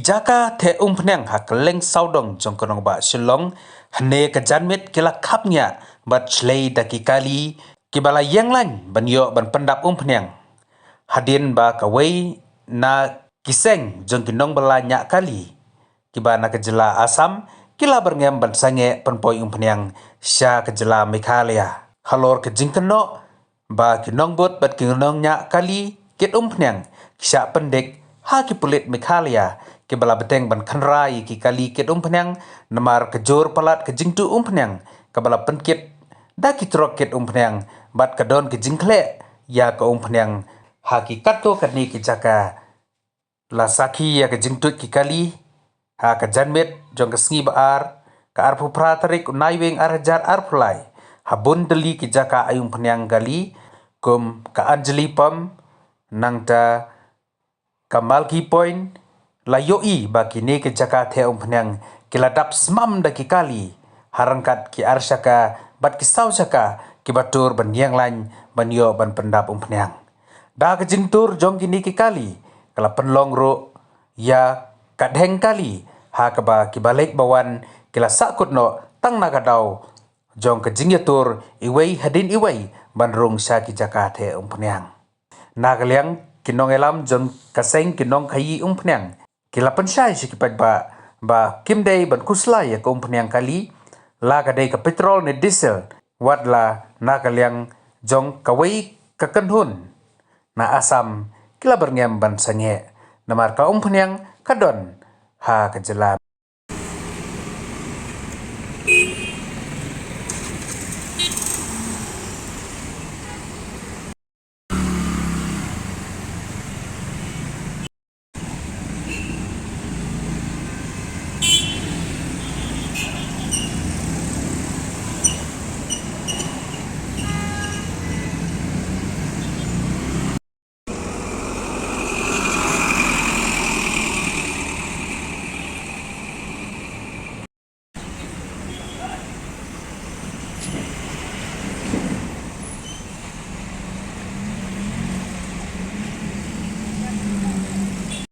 jaka the pneng hak leng saudong jong konong ba shilong hne ka janmit kila kapnya bat shlei daki kali kibala yang lain banyo ban pendap pneng hadin ba kawai na kiseng jong kinong belanya kali kibana kejela Asam kila berngem ban sange penpoi pneng sya kejela Meghalaya halor kejingkeno ba kinong bot bat kinong nya kali kit pneng sya pendek ha ki pulit Meghalaya ke bala beteng ban khanrai ki kali kit pneng namar kejor palat ke jingtu pneng ke bala penkit da ki trok kit pneng bat kadon ke jingkle ya ke pneng ha ki kato kani ki jaka la saki ya ke jingtu ki kali ha ka janmet jong ke sngi baar ka arpu pratarik naiweng arjar arpulai ha bundeli ki jaka ayung pneng gali kum ka anjali pam nangta Kamalki point la yoi baki ne ke jaka the pneng kiladap smam da ki kali harangkat ki arsyaka bat ki sau saka ki batur ban yang lain ban yo ban pendap pneng da ke jingtur jong kini ki kali kala penlong ro ya kadheng kali ha ka ba ki balik bawan kila sakut no tang na kadau jong ke jingyatur iwei hadin iwei ban rung sya ki jaka the pneng nagaliang kinong elam jong kaseng kinong khayi pneng kila pensyai sikipat ba kimdei ban kusla ya pneng kali la kadai ka petrol ne diesel wadla nagaliang jong kawai kakenhun na Asam kila berngem ban sange namar ka pneng kadon ha kejela